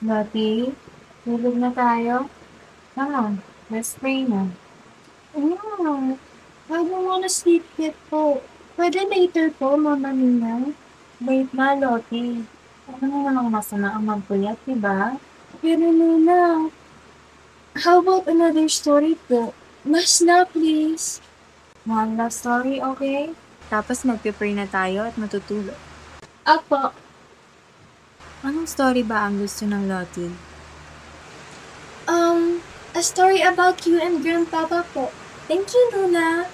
Lottie, tulog na tayo? Come on, let's pray na. No, I don't wanna sleep yet po. Pwede later po, Mama Nina. Wait na, Lottie. Ano namang masama ang magpuyat, diba? Pero Nina, how about another story po? Mas na, please. One last story, okay? Tapos magpe-pray na tayo at matutulog. Apo. Anong story ba ang gusto ng Lottie? A story about you and Grandpapa po. Thank you, Nuna.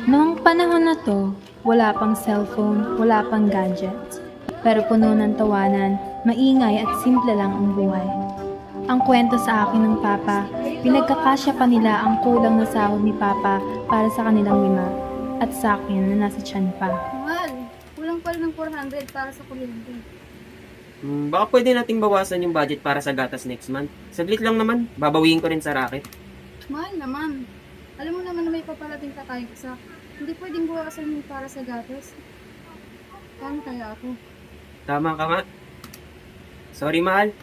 Noong panahon na to, wala pang cellphone, wala pang gadgets. Pero puno ng tawanan, maingay at simple lang ang buhay. Ang kwento sa akin ng Papa, pinagkakasya pa nila ang kulang na sahod ni Papa para sa kanilang 5 at sa akin na nasa tiyan pa. Mahal, kulang pala ng 400 para sa kuryente. Baka pwede nating bawasan yung budget para sa gatas next month. Saglit lang naman, babawiin ko rin sa racket. Mahal naman. Alam mo naman na may paparating ka tayong isa. Hindi pwedeng bawasan mo para sa gatas. Paano kaya ako? Tama ka nga. Sorry mahal,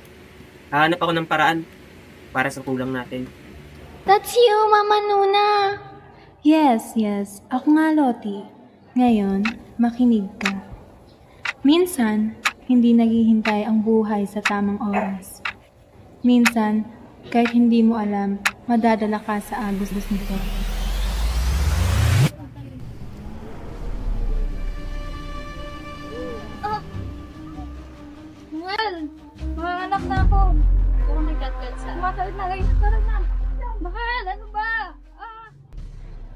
hahanap ako ng paraan para sa kulang natin. That's you, Mama Nuna! Yes, ako nga Lottie. Ngayon, makinig ka. Minsan, hindi naghihintay ang buhay sa tamang oras. Minsan, kahit hindi mo alam, madadala ka sa agos nito. Mahal! Manganak na ako! Oh my God, mahal na lang. Tara na! Mahal, ano ba?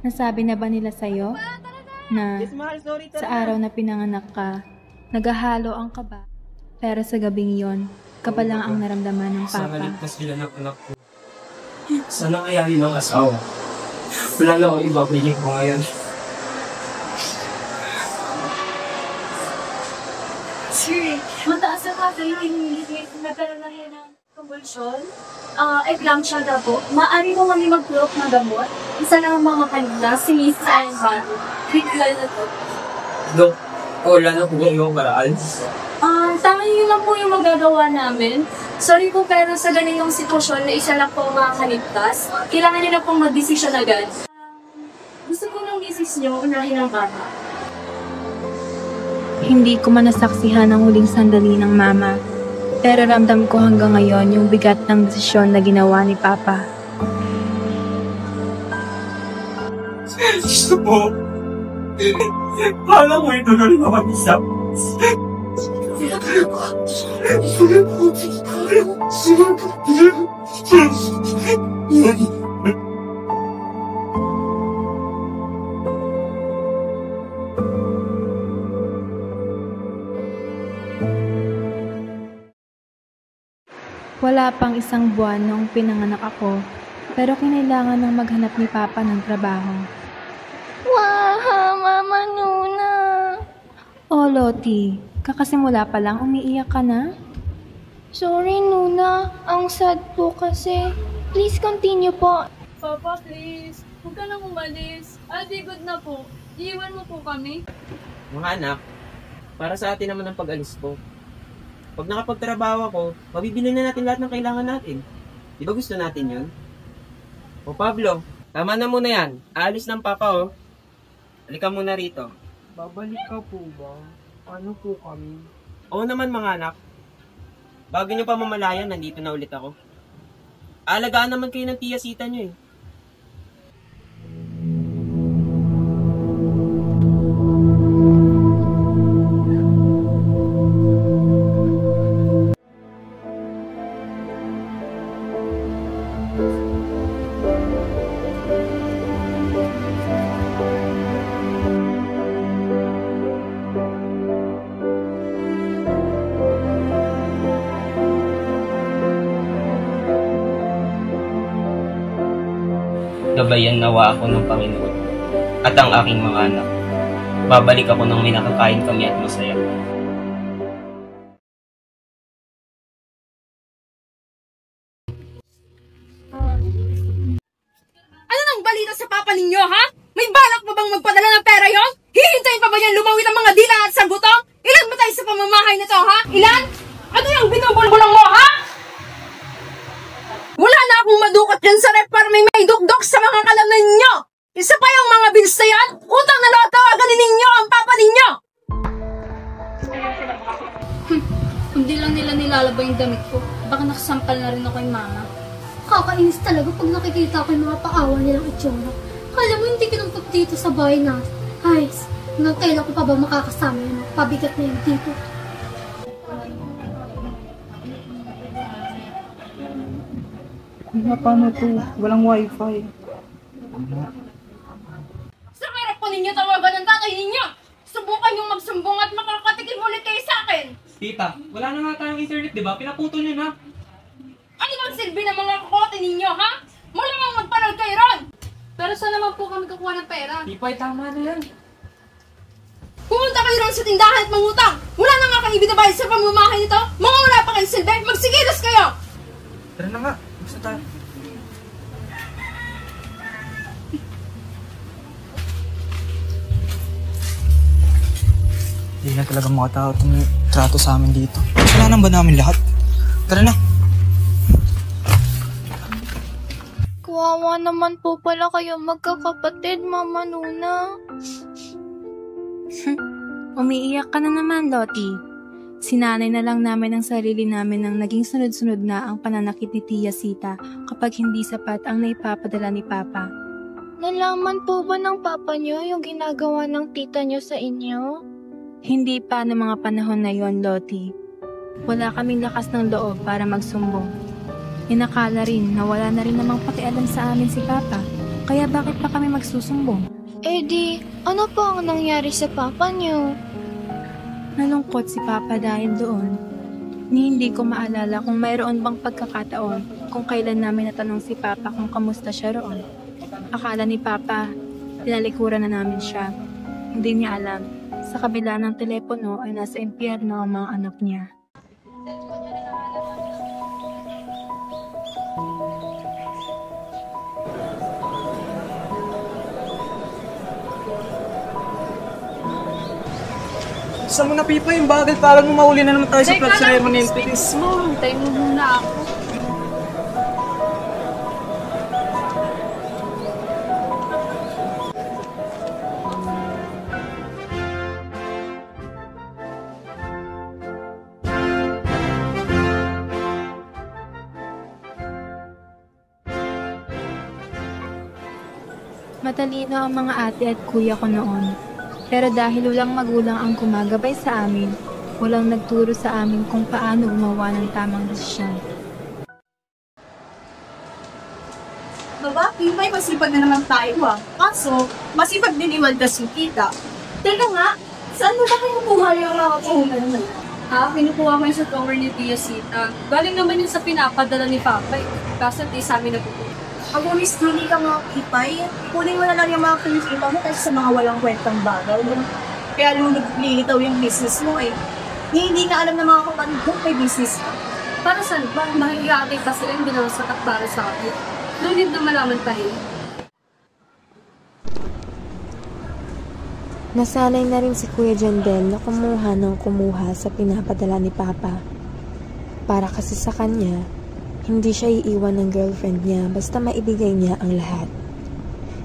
Nasabi na ba nila sa'yo na sa araw na pinanganak ka, naghahalo ang kaba? Pero sa gabing iyon, kaba lang ang naramdaman ng Sa Papa. kaligtas sila ng anak ko. Sana kaya yun ang asawa. Wala lang ako iba, piling ko ngayon. Sir, mataas ang kayo hinihilit na pala na yan ng convulsion. Eclampsia na po. Maaari mo kami mag-block ng gamot. Isa lang ang mga kanila, si Mrs. Iron. Critical na to. Dok, wala na po yung paraan. Tama yun lang po yung magagawa namin. Sorry po pero sa ganitong sitwasyon na isa lang po ang makakaligtas, kailangan niyo na pong mag-desisyon agad. Gusto ko ng misis niyo, unahin ang bata. Hindi ko man nasaksihan ang huling sandali ng Mama, pero ramdam ko hanggang ngayon yung bigat ng desisyon na ginawa ni Papa. Gusto po. Kala ko ito na rin ako mag-isap. Wala pang isang buwan noong pinanganak ako, pero kinailangan ng maghanap ni Papa ng trabaho. Wow, Mama Nuna! Oh, Lottie, kakasimula pa lang umiiyak ka na? Sorry, Nuna. Ang sad po kasi. Please continue po. Papa, please. Huwag ka nang umalis. Ate, good na po. Iiwan mo po kami. Mga anak, para sa atin naman ang pag-alis ko. Pag nakapagtrabaho ako, mabibili na natin lahat ng kailangan natin. Di ba gusto natin yun? O Pablo, tama na muna yan. Aalis ng papa oh. Halika muna rito. Babalik ka po ba? Ano po kami? Oo naman mga anak. Bago nyo pa mamalayan, nandito na ulit ako. Alagaan naman kayo ng tiyasita nyo eh. Gabayan nawa ako ng Panginoon at ang aking mga anak. Babalik ako nang may nakakain kami at masaya. Ano nang balita sa papa ninyo, ha? May balak pa bang magpadala ng pera yon? Hihintayin pa ba yan lumawit ang mga dila at saguto? pamamahay na to, ha? Ilan? Ano yung binubulbulang mo, ha? Wala na akong madukot dyan sa rep para may dukdok sa mga kalaman ninyo. Isa pa yung mga bills na yan. Utang na loto, aganin ninyo ang papa ninyo. Hindi lang nila nilalaba yung damit ko. Baka nakasampal na rin ako yung mama. Kakainis talaga pag nakikita ko yung mga paawa nilang itsura. Kala mo hindi kinumpag dito sa bahay na. Guys, hanggang kailan ko pa ba makakasama yun? Pabigat na yung dito. Paano to? Walang wifi. Sa harap po ninyo tawagan ng tatay ninyo. Subukan yung magsumbong at makakatikim ulit kayo sa akin. Tita, wala na nga tayong internet, di ba? Pinaputol nyo na. Ano bang silbi ng mga kukote ninyo, ha? Malamang magpanood kayo ron. Pero saan naman po kami kukuha ng pera? Tipay, tama na yan. Pumunta kayo ron sa tindahan at mangutang. Wala na nga kayo ibinabayad sa pamamahay nito. Mga wala pa kayong silbi. Magsigilos kayo. Tara na nga. Gusto tayo. Hindi na talaga mga tao itong trato sa amin dito. Kasalanan ba namin lahat? Tara na. Kawawa naman po pala kayo magkakapatid, Mama Nuna. Umiiyak ka na naman, Lottie. Sinanay na lang namin ang sarili namin nang naging sunod-sunod na ang pananakit ni Tia Sita kapag hindi sapat ang naipapadala ni Papa. Nalaman po ba ng Papa niyo yung ginagawa ng tita niyo sa inyo? Hindi pa ng mga panahon na yon, Lottie. Wala kaming lakas ng loob para magsumbong. Inakala rin na wala na rin namang pakialam sa amin si Papa, kaya bakit pa kami magsusumbong? Eh di, ano po ang nangyari sa Papa niyo? Nalungkot si Papa dahil doon. Hindi ko maalala kung mayroon bang pagkakataon kung kailan namin natanong si Papa kung kamusta siya roon. Akala ni Papa, tinalikuran na namin siya. Hindi niya alam, sa kabila ng telepono ay nasa impyerno ang mga anak niya. Saan mo na, Pipa, yung bagal? Parang mauli na naman tayo sa plot sa permanent. Please mo, hintayin mo muna ako. Matalino ang mga ate at kuya ko noon. Pero dahil walang magulang ang gumagabay sa amin, walang nagturo sa amin kung paano gumawa ng tamang desisyon. Baba, Pipay, masipag na naman tayo, ha? Kaso, masipag din iwaldas si tita. Teka nga, saan mo ba kinukuha yung mga puhunan mo? Ha? Kinukuha ko yun sa drawer ni Tia Sita. Galing naman yun sa pinapadala ni Papa eh. Kaso di sa amin napupunta. Pag umis-tuli ka mga Pipay, kunin mo na lang yung mga kinikita mo kasi sa mga walang kwentang bagay. Kaya nung naglilitaw yung business mo eh. Hindi ka alam ng mga kapatid mo may business ka. Para saan ba? Mahihiyakin pa sila yung binawasakat para sa akin. Ngunit na malaman pa eh. Nasanay na rin si Kuya Jandel na kumuha ng kumuha sa pinapadala ni Papa. Para kasi sa kanya, hindi siya iiwan ng girlfriend niya basta maibigay niya ang lahat.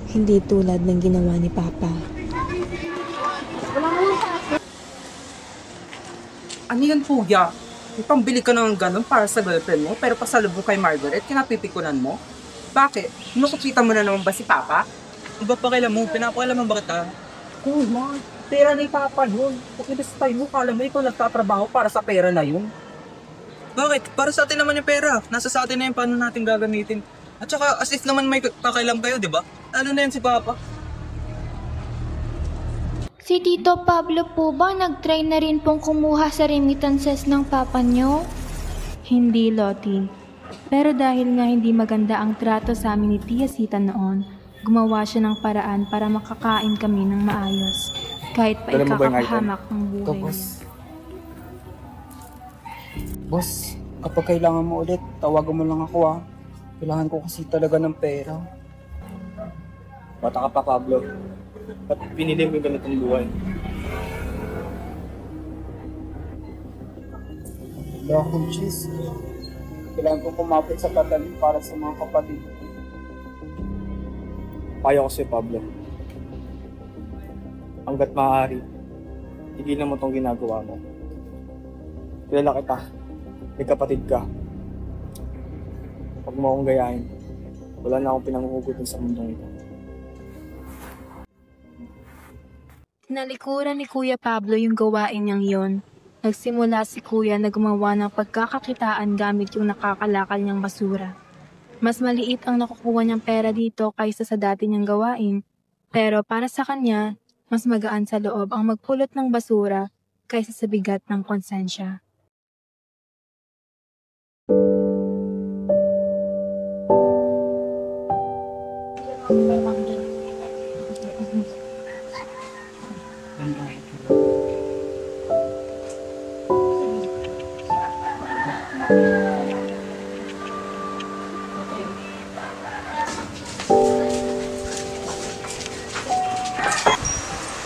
Hindi tulad ng ginawa ni Papa. Ano yan, Kuya? May pambili ka ng ganun para sa girlfriend mo, pero pasalubong kay Margaret, kinapipikunan mo? Bakit? Nukupitan mo na naman ba si Papa? Ano ba pakialam mo? Pinapakailaman ba kita? Kuya, pera ni Papa yun. Kung tayo mo, kala mo ikaw nagtatrabaho para sa pera na yun. Bakit? Para sa atin naman yung pera. Nasa sa atin na yung paano natin gagamitin. At saka, as if naman may pakailam kayo, di ba? Ano na yan si Papa? Si Tito Pablo po ba nag-try na rin pong kumuha sa remittances ng Papa niyo? Hindi, Lottie. Pero dahil nga hindi maganda ang trato sa amin ni Tia Sita noon, gumawa siya ng paraan para makakain kami ng maayos. Kahit pa ikakapahamak ng buhay niya. Boss, kapag kailangan mo ulit, tawagan mo lang ako ah. Kailangan ko kasi talaga ng pera. Bata ka pa, Pablo. Ba't pinili mo yung ganitong buhay? Wala akong cheese. Kailangan kong kumapit sa patalim para sa mga kapatid. Payo ko si Pablo. Hanggat maaari, tigilan mo tong ginagawa mo. Kilala kita. May kapatid ka. Huwag mo akong gayahin. Wala na akong pinanguhugutin sa mundong ito. Nalikuran ni Kuya Pablo yung gawain niyang yon. Nagsimula si Kuya na gumawa ng pagkakakitaan gamit yung nakakalakal niyang basura. Mas maliit ang nakukuha niyang pera dito kaysa sa dati niyang gawain, pero para sa kanya, mas magaan sa loob ang magpulot ng basura kaysa sa bigat ng konsensya.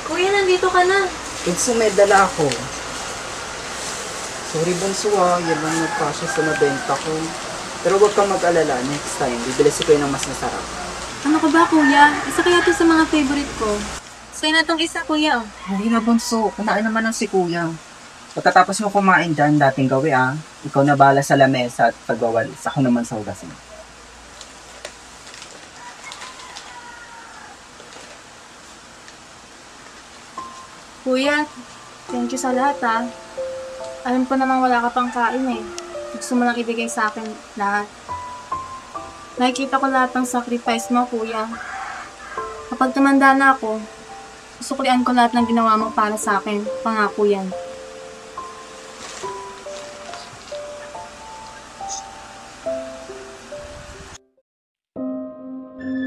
Kuya, nandito ka na. Bunso, may dala ako. Sorry, Bunso yan lang nagpasya sa nabenta ko. Pero huwag kang mag-alala, next time, bibili si Kuya ng mas masarap. Ano ka ba, Kuya? Isa kaya to sa mga favorite ko. Sa'yo na tong isa, Kuya. Hindi na, Bunso. Kumain naman ng si Kuya. Pagkatapos mo kumain dyan, dating gawi ikaw na bahala sa lamesa at pagwawalis. Ako naman sa hugasin. Kuya, thank you sa lahat Alam ko namang wala ka pang kain Gusto mo lang ibigay sa akin lahat. Nakikita ko lahat ng sacrifice mo, Kuya. Kapag tumanda na ako, susuklian ko lahat ng ginawa mo para sa akin. Pangako yan.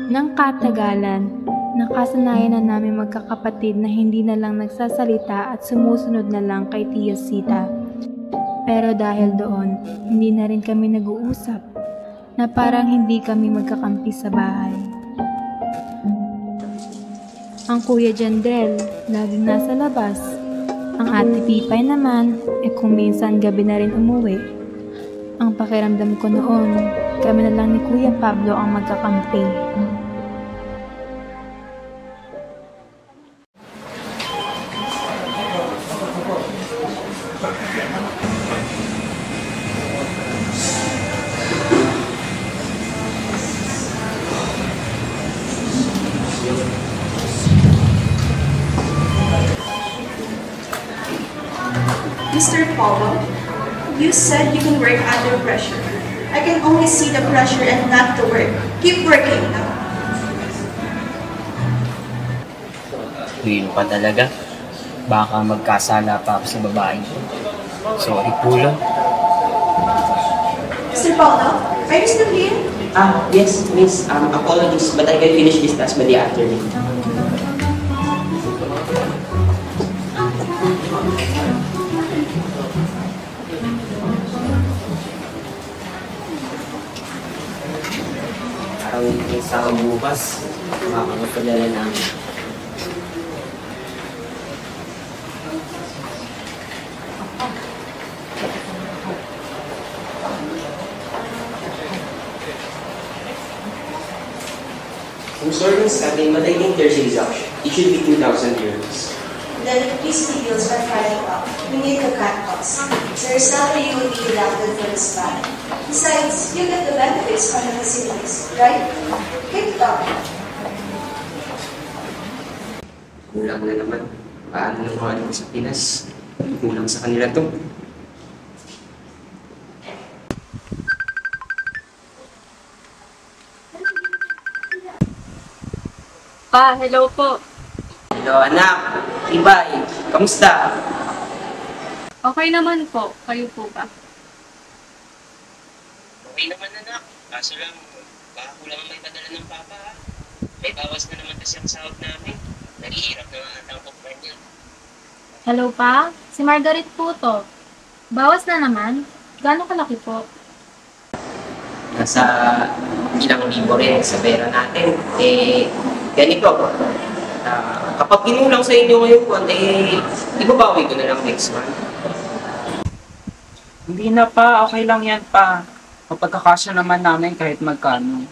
Nang katagalan, nakasanayan na namin magkakapatid na hindi na lang nagsasalita at sumusunod na lang kay Tia Sita. Pero dahil doon, hindi na rin kami nag-uusap, na parang hindi kami magkakampi sa bahay. Ang Kuya Jandrel, laging nasa labas. Ang Ate Pipay naman, kung minsan gabi na rin umuwi. Ang pakiramdam ko noon, kami na lang ni Kuya Pablo ang magkakampi. Mr. Paulo, you said you can work under pressure. I can only see the pressure and not the work. Keep working now. Tuwilo ka talaga. Baka magkasala pa ako sa babae. Sorry, Pulo. Mr. Paulo, are you still here? Yes, miss. Apologies, but I can finish this task by the afternoon. Parang sa bukas, makakapagdala namin. I'm sorry, Miss Kathleen, but I think there's a reduction. It should be 2,000 euros. Then please details by Friday up. We need the cut costs. So your salary will be deducted for this plan. Besides, you get the benefits from the facilities, right? Keep it up. Kulang na naman. Paano ng mga anak sa Pinas? Kulang sa kanila to. Hello po. Hello, anak. Ibay, kamusta? Okay naman po. Kayo po ba? Okay naman, anak. Kaso lang, baka kulang ang may padala ng papa, May bawas na naman kasi ang sahod namin. Nahihirap na ang kumpanya niya. Hello pa? Si Margaret po to. Bawas na naman? Gaano kalaki po? Nasa ilang libo rin sa pera natin. Ganito. Kapag ginulang sa inyo ngayon po, ibabawi ko na lang next month. Hindi na pa, okay lang yan pa. Mapagkakasya naman namin kahit magkano.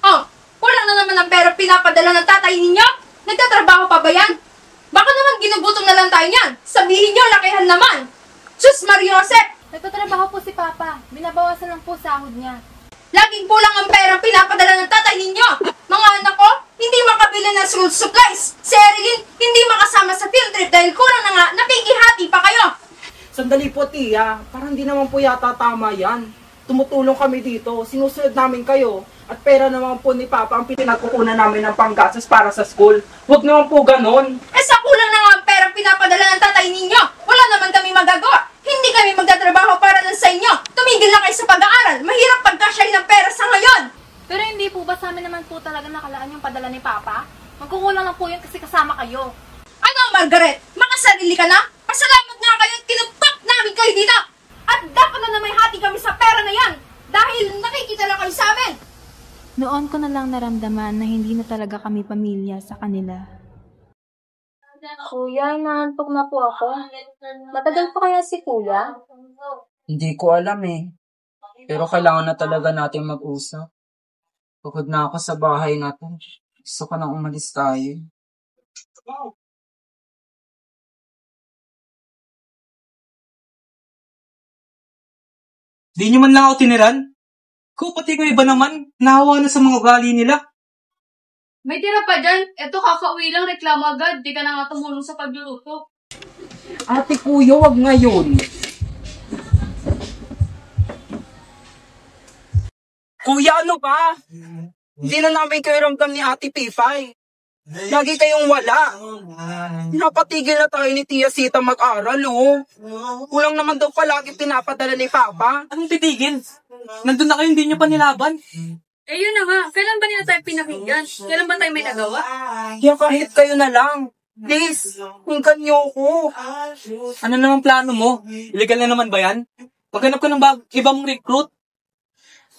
Oh, kulang na naman ang pera pinapadala ng tatay ninyo? Nagtatrabaho pa ba yan? Baka naman ginugutom na lang tayo niyan. Sabihin nyo, lakihan naman. Sus, Mariosep! Nagtatrabaho po si Papa. Binabawasan lang po sahod niya. Laging kulang ang pera pinapadala ng tatay ninyo. Mga anak ko, hindi makabili ng school supplies. Si Erilyn, hindi makasama sa field trip dahil kulang na nga, nakikihati pa kayo. Sandali po, Tia. Parang hindi naman po yata tama yan. Tumutulong kami dito. Sinusunod namin kayo. At pera naman po ni Papa ang pinagkukunan namin ng panggastos para sa school. Huwag naman po ganon. Eh sa kulang na nga ang pera pinapadala ng tatay ninyo, wala naman kami magagawa. Hindi kami magtatrabaho para lang sa inyo. Tumigil na kayo sa pag-aaral. Mahirap pagkasyahin ng pera sa ngayon. Pero hindi po ba sa amin naman po talaga nakalaan yung padala ni Papa? Magkukulang lang po yun kasi kasama kayo. Ano, Margaret? Makasarili ka na? Pasalamat nga kayo at tinumpak namin kayo dito. At dapat na may hati kami sa pera na yan. Dahil nakikita lang kayo sa amin. Noon ko na lang naramdaman na hindi na talaga kami pamilya sa kanila. Kuya, inaantok na po ako. Matagal pa kaya si Kuya? Hindi ko alam eh. Pero kailangan na talaga natin mag-usap. Pagod na ako sa bahay natin. Gusto ko nang umalis tayo. Di nyo man lang ako tiniran? Ko, pati ko iba naman. Nahawa na sa mga ugali nila. May tira pa dyan. Eto, kakauwi lang, reklamo agad. Di ka na nga tumulong sa pagluluto. Ate Kuya, wag ngayon. Kuya, ano ba? Hindi na namin kayo ramdam ni Ate Pipay. Lagi kayong wala. Napatigil na tayo ni Tia Sita mag-aral, oh. Kulang naman daw palagi pinapadala ni Papa. Anong titigil? Nandun na kayo, hindi nyo pa nilaban. Eh yun na nga, kailan ba nila tayo pinakinggan? Kailan ba tayo may nagawa? Kaya kahit kayo na lang. Please, hinggan niyo ako. Ano naman plano mo? Illegal na naman ba yan? Paghanap ka ng ibang recruit?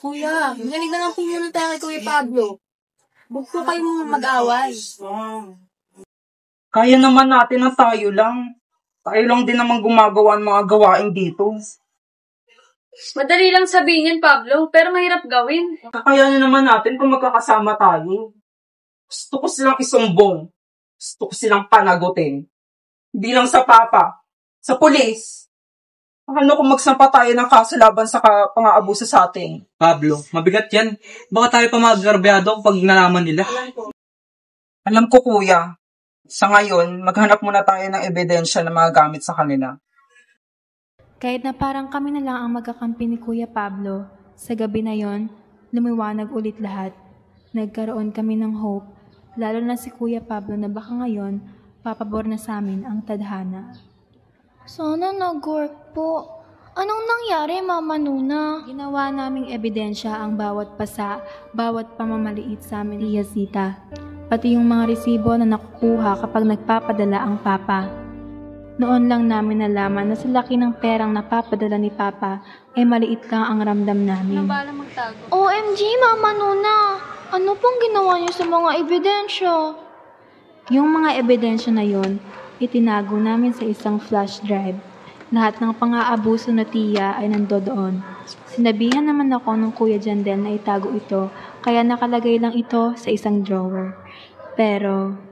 Kuya, nanig na lang po muna tayo kay Kuya Pablo. Huwag po kayong mag-away. Kaya naman natin na tayo lang. Tayo lang din naman gumagawa ng mga gawain dito. Madali lang sabihin, Pablo, pero mahirap gawin. Kakayanin naman natin kung magkakasama tayo. Gusto ko silang isumbong. Gusto ko silang panagutin. Hindi lang sa Papa, sa pulis. Ano kung magsampa tayo ng kaso laban sa pang-aabuso sa atin? Pablo, mabigat yan. Baka tayo pa magagrabyado pag nalaman nila. Alam ko, Kuya. Sa ngayon, maghanap muna tayo ng ebidensya na mga gamit sa kanila. Kahit na parang kami na lang ang magkakampi ni Kuya Pablo, sa gabi na yon, lumiwanag ulit lahat. Nagkaroon kami ng hope, lalo na si Kuya Pablo na baka ngayon, papabor na sa amin ang tadhana. Sana nag-work po. Anong nangyari, Mama Nuna? Ginawa naming ebidensya ang bawat pasa, bawat pamamaliit sa amin ni Yasita, pati yung mga resibo na nakukuha kapag nagpapadala ang Papa. Noon lang namin nalaman na sa laki ng perang napapadala ni Papa ay maliit lang ang ramdam namin. OMG, Mama Nuna! Ano pong ginawa niyo sa mga ebidensya? Yung mga ebidensya na yon, itinago namin sa isang flash drive. Lahat ng pang-aabuso na Tia ay nandoon. Sinabihan naman ako ng Kuya Jandel na itago ito, kaya nakalagay lang ito sa isang drawer. Pero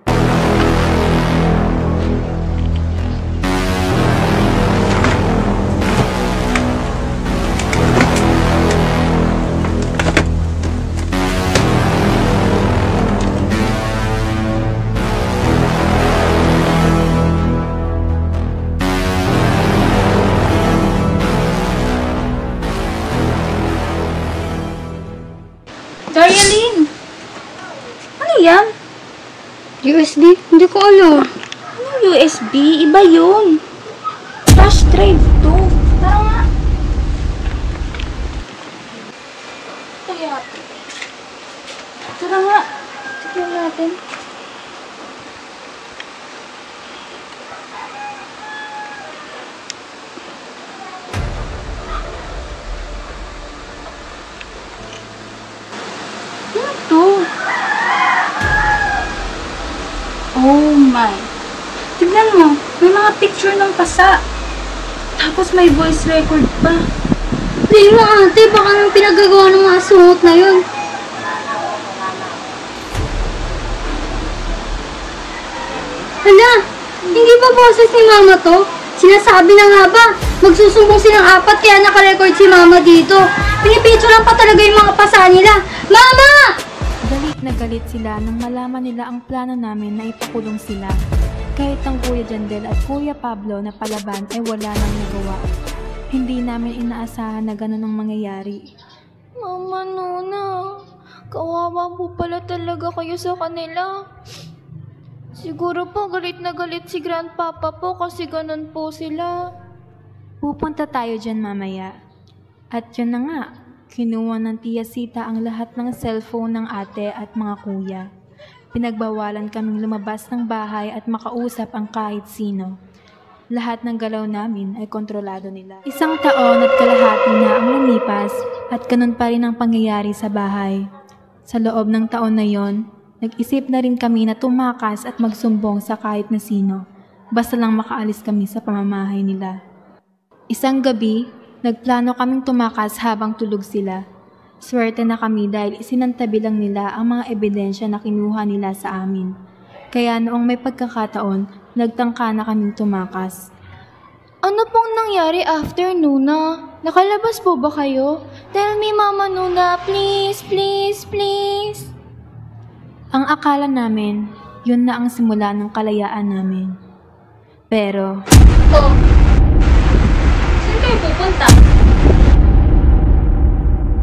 Darlene! Ano yan? USB? Hindi ko alam. Anong USB? Iba yun. Flash drive to. Tara nga. Kaya. Tara nga. Tignan natin. Ano to? naman. Tignan mo, may mga picture ng pasa. Tapos may voice record pa. Hindi mo ate, baka nang pinagagawa ng mga sungot na yun. Hala, hindi ba boses ni mama to? Sinasabi na nga ba, magsusumbong silang 4 kaya nakarecord si mama dito. Pinipicture lang pa talaga yung mga pasa nila. Mama! Galit na galit sila nang malaman nila ang plano namin na ipakulong sila. Kahit ang Kuya Jandel at Kuya Pablo na palaban ay wala nang nagawa. Hindi namin inaasahan na ganun ang mangyayari. Mama Nuna, kawawa po pala talaga kayo sa kanila. Siguro po galit na galit si Grandpapa po kasi ganun po sila. Pupunta tayo dyan mamaya. At yun na nga, kinuha ng Tia Sita ang lahat ng cellphone ng ate at mga kuya. Pinagbawalan kaming lumabas ng bahay at makausap ang kahit sino. Lahat ng galaw namin ay kontrolado nila. 1 taon at kalahati na ang lumipas at ganun pa rin ang pangyayari sa bahay. Sa loob ng taon na yon, nag-isip na rin kami na tumakas at magsumbong sa kahit na sino. Basta lang makaalis kami sa pamamahay nila. Isang gabi, nagplano kaming tumakas habang tulog sila. Swerte na kami dahil isinantabi lang nila ang mga ebidensya na kinuha nila sa amin. Kaya noong may pagkakataon, nagtangka na kaming tumakas. Ano pong nangyari after Nuna? Nakalabas po ba kayo? Tell me Mama Nuna, please, please, please. Ang akala namin, yun na ang simula ng kalayaan namin. Pero... Oh, saan kayo pupunta?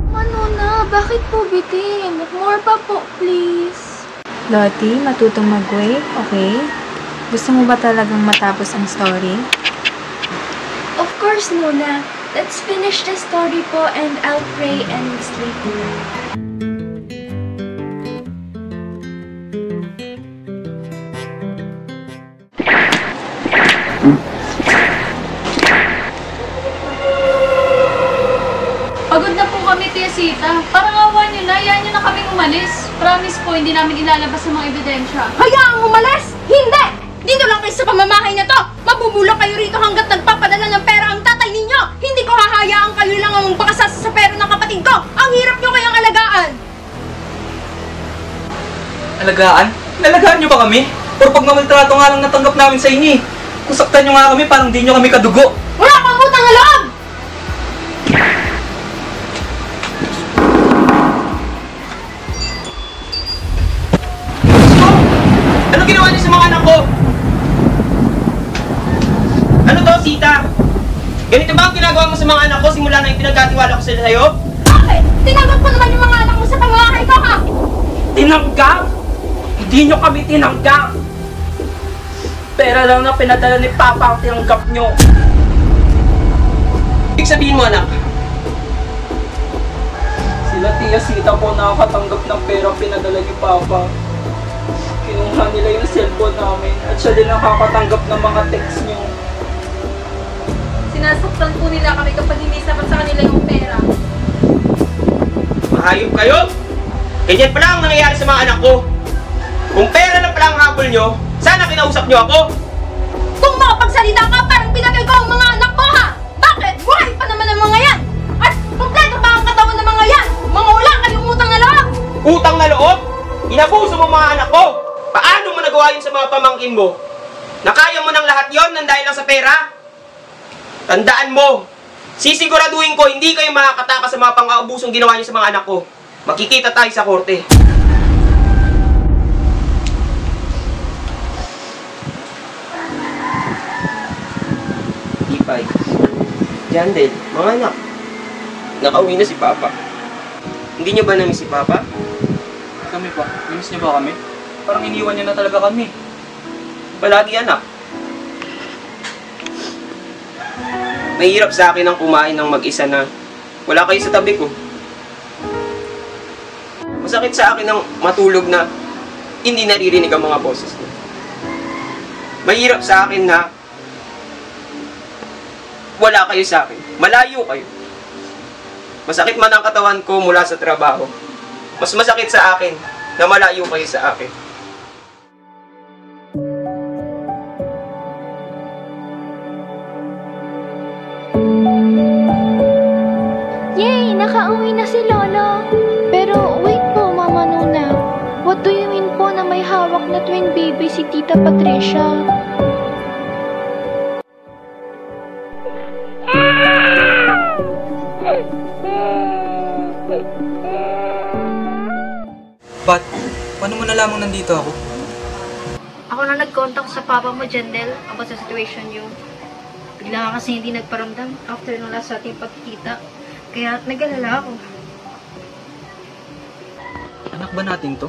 Manuna, bakit po bitin? More pa po, please. Lottie, matutong mag-wave, okay? Gusto mo ba talagang matapos ang story? Of course, Nuna. Let's finish the story po and I'll pray and sleep na. Pagod na po kami, Tia Sita. Parang awa nyo na, yan nyo na kaming umalis. Promise po, hindi namin ilalabas ang mga ebidensya. Hayaang umalis! Hindi! Dito lang kayo sa pamamahay na to! Mabubulok kayo rito hanggat nagpapadala ng pera ang tatay ninyo! Hindi ko hahayaang kayo lang ang pakasasa sa pera ng kapatid ko! Ang hirap nyo kayang alagaan! Alagaan? Nalagaan nyo ba kami? Puro pagmamaltrato nga lang natanggap namin sa inyo. Kung saktan nyo nga kami, parang di nyo kami kadugo. Wala kang utang na loob! Ano ginawa niyo sa mga anak ko? Ano to, Sita? Ganito ba ang ginagawa mo sa mga anak ko simula na yung pinagkatiwala ko sila sa'yo? Bakit? Tinanggap ko naman yung mga anak mo sa pamamahay ko, ha? Tinanggap? Hindi nyo kami tinanggap. Pera lang na pinadala ni Papa ang tinanggap nyo. Ibig sabihin mo, anak? Sila Tia Sita po nakakatanggap ng pera pinadala ni Papa. Kinuha nila yung cellphone namin at siya din nakakatanggap ng mga text nyo. Sinasaktan po nila kami kapag hindi sapat sa kanila yung pera. Mahayop kayo? Ganyan pala ang nangyayari sa mga anak ko. Kung pera na pala ang habol nyo, sana kinausap nyo ako. Kung makapagsalita ka, parang pinagay ko ang mga anak ko, ha? Bakit? Buhay pa naman ang mga yan! At kompleto pa ang katawan ng mga yan! Mga wala kayong utang na loob! Utang na loob? Inabuso mo mga anak ko! Paano mo nagawa yun sa mga pamangkin mo? Nakaya mo ng lahat yon nang dahil lang sa pera? Tandaan mo, sisiguraduhin ko hindi kayo makakatakas sa mga pang-aabusong ginawa niyo sa mga anak ko. Makikita tayo sa korte. Ipay, Jandel, mga anak, nakauwi na si Papa. Hindi niyo ba namiss si Papa? Kami pa, namiss niyo ba kami? Parang iniwan niyo na talaga kami. Palagi, anak. Mahirap sa akin ang kumain ng mag-isa na wala kayo sa tabi ko. Masakit sa akin ang matulog na hindi naririnig ang mga boses ko. Mahirap sa akin na wala kayo sa akin. Malayo kayo. Masakit man ang katawan ko mula sa trabaho. Mas masakit sa akin na malayo kayo sa akin. na twin baby si Tita Patricia. But, paano mo nalamang nandito ako? Ako na nag-contact sa papa mo, Jandel, about sa situation niyo. Bigla ka kasi hindi nagparamdam after nung last ating pagkikita. Kaya nag-alala ako. Anak ba natin to?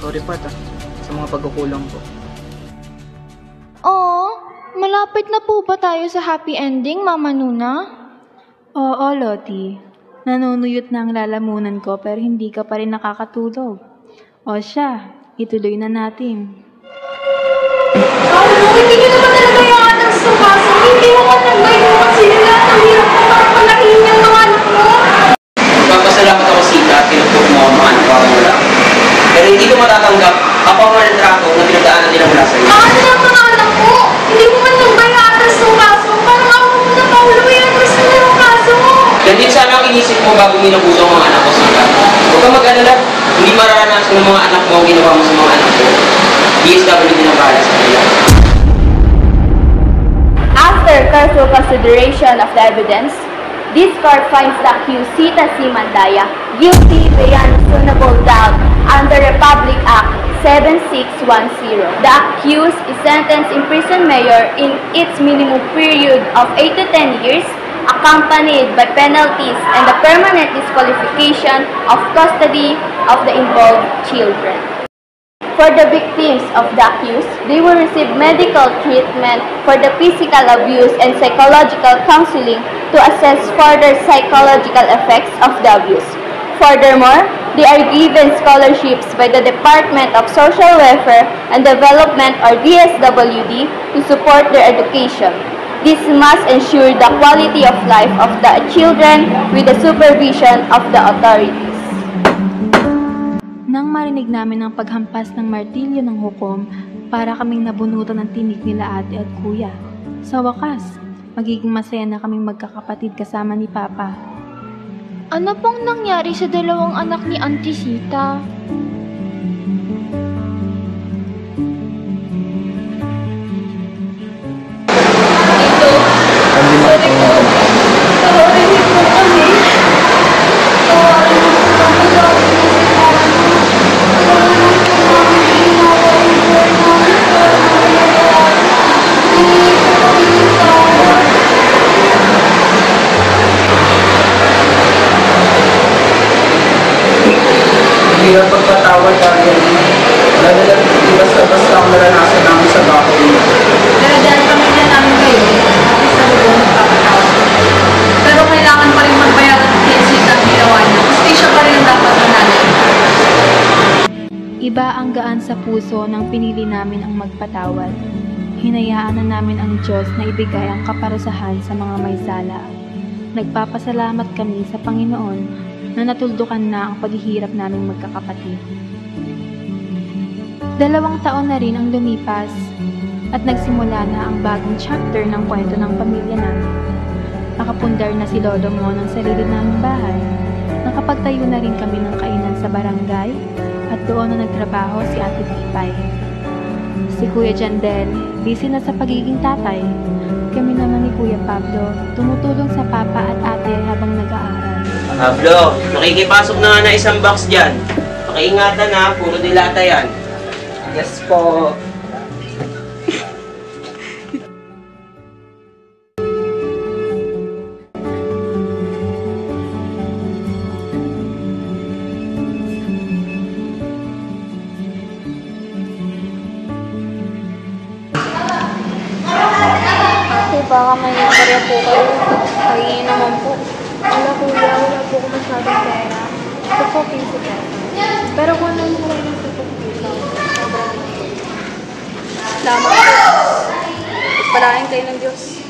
Sorry Pat sa mga pagkukulang ko. Malapit na po ba tayo sa happy ending, Mama Nuna? Oo, Lottie. Nanunuyot na ang lalamunan ko pero hindi ka pa rin nakakatulog. O siya, ituloy na natin. Hindi nyo naman talaga yung anak sa kaso. Hindi mo matagay mo kasi nila. Ang hirap mo para palakihin yung mga anak mo. Magpapasalamat ako, Sita, at pinupok mo ang mga anak ko wala. Pero hindi ko matatanggap ako ang maltrato na pinagdaanan nila mula sa'yo. Ano lang mga anak mo? Hindi mo man nang bayatas ng kaso. Parang ako mo na Paulo yung atas mo ng kaso. Yan din sana ang inisip mo bago minabuto ang mga anak ko, Sita. Huwag kang mag-alala. Hindi mararanasan ng mga anak mo ang ginawa mo sa mga anak ko. DSWD na bahala sa kanila. After careful consideration of the evidence, this court finds the accused Sita C. Mandaya guilty beyond reasonable doubt under Republic Act 7610. The accused is sentenced in prison mayor in its minimum period of 8 to 10 years, accompanied by penalties and the permanent disqualification of custody of the involved children. For the victims of the accused, they will receive medical treatment for the physical abuse and psychological counseling to assess further psychological effects of the abuse. Furthermore, they are given scholarships by the Department of Social Welfare and Development or DSWD to support their education. This must ensure the quality of life of the children with the supervision of the authorities. Nang marinig namin ang paghampas ng martilyo ng hukom, para kaming nabunutan ng tinik nila ate at kuya. Sa wakas, magiging masaya na kaming magkakapatid kasama ni Papa. Ano pong nangyari sa dalawang anak ni Auntie Sita? Hirap pagpatawad natin. Lalo lang basta ang naranasan namin sa bahay. Pero dahil pamilya namin kayo, sa lubong magpapatawad. Pero kailangan pa rin magbayaran ng tinsita ang ginawa niya. Kasi siya pa rin ang dapat manalay. Iba ang gaan sa puso nang pinili namin ang magpatawad. Hinayaan na namin ang Diyos na ibigay ang kaparusahan sa mga may sala. Nagpapasalamat kami sa Panginoon na natuldukan na ang paghihirap naming magkakapatid. 2 taon na rin ang lumipas at nagsimula na ang bagong chapter ng kwento ng pamilya namin. Nakapundar na si Lolo mo ng sarili naming bahay. Nakapagtayo na rin kami ng kainan sa barangay at doon na nagtrabaho si Ate Pipay. Si Kuya Jandel, busy na sa pagiging tatay. Kami naman ni Kuya Pablo, tumutulong sa Papa at Ate habang nag-aaral. Pablo, nakikipasok na nga na isang box dyan. Pakiingatan na, puro dilata yan. Yes po. Ate, baka may nakarya po kayo. Pagiging naman po. Wala kuya, wala po ako masyadong pera. Ito po, 15 pesos. Pero kung ano mo lang sa pagkita, sobrang naman. Salamat po. Pagpalain kayo ng Diyos.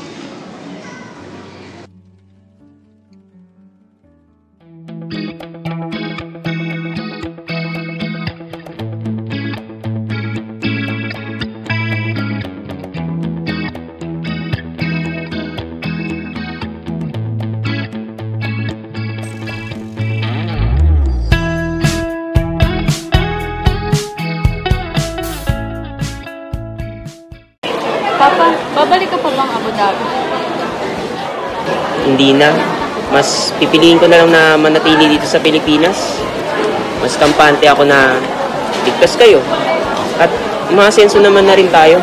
Hindi na. Mas pipiliin ko na lang na manatili dito sa Pilipinas. Mas kampante ako na ligtas kayo. At umasenso naman na rin tayo.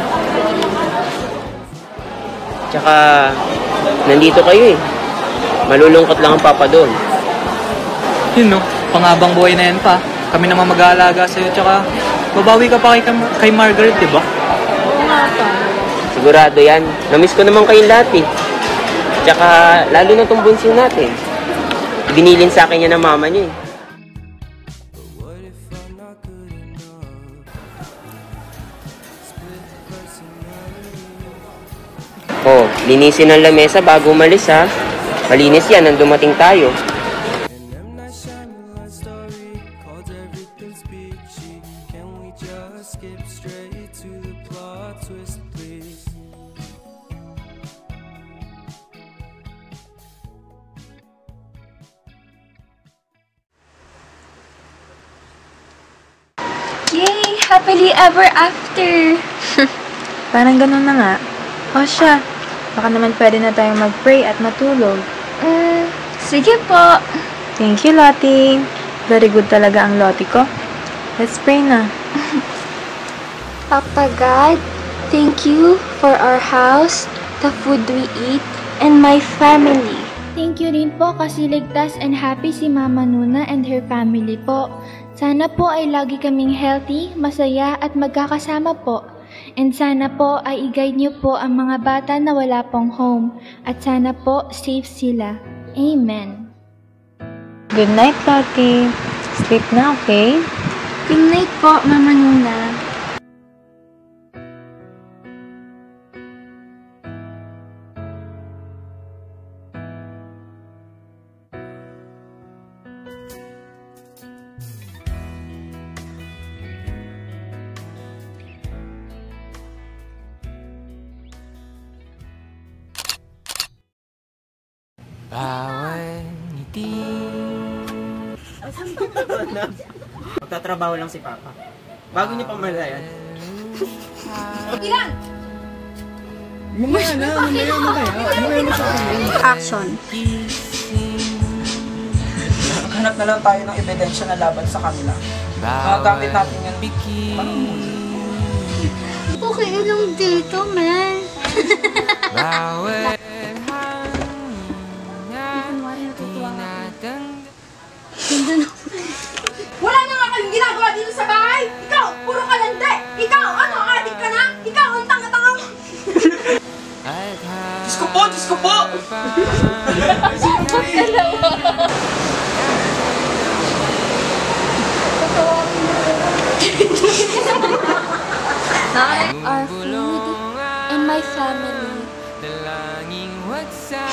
Tsaka, nandito kayo eh. Malulungkot lang ang papa doon. Yun no, pangabang buhay na yan pa. Kami naman mag-aalaga sa'yo, tsaka babawi ka pa kay Margaret, di ba? Oo nga pa. Sigurado yan. Namiss ko naman kayong lahat eh. Tsaka, lalo na itong bunso natin. Binilin sa akin yan ng mama niya eh. Oh, linisin ang lamesa bago umalis ha. Malinis yan nang dumating tayo. Yay! Happily ever after! Parang ganun na nga. O siya, baka naman pwede na tayong mag-pray at matulog. Sige po. Thank you, Lottie. Very good talaga ang Lottie ko. Let's pray na. Papa God, thank you for our house, the food we eat, and my family. Thank you rin po kasi ligtas and happy si Mama Nuna and her family po. Sana po ay lagi kaming healthy, masaya at magkakasama po. And sana po ay i-guide niyo po ang mga bata na wala pong home. At sana po safe sila. Amen. Good night, Lottie. Sleep na, okay? Good night po, Mama Nuna. Bawal ngiti. Magtatrabaho lang si Papa. Bago niya pamalayan. Ilan? Mamaya na Action. Maghanap na lang tayo ng ebidensya na laban sa kanila. Magagamit natin yan. Okay lang dito, man. Wala na nga kayong ginagawa dito sa bahay! Ikaw, puro kalante! Ikaw, ano, adik ka na? Ikaw, ang tanga-tanga mo! Diyos ko po! Diyos ko po! Our food and my family. Dalangin wag sa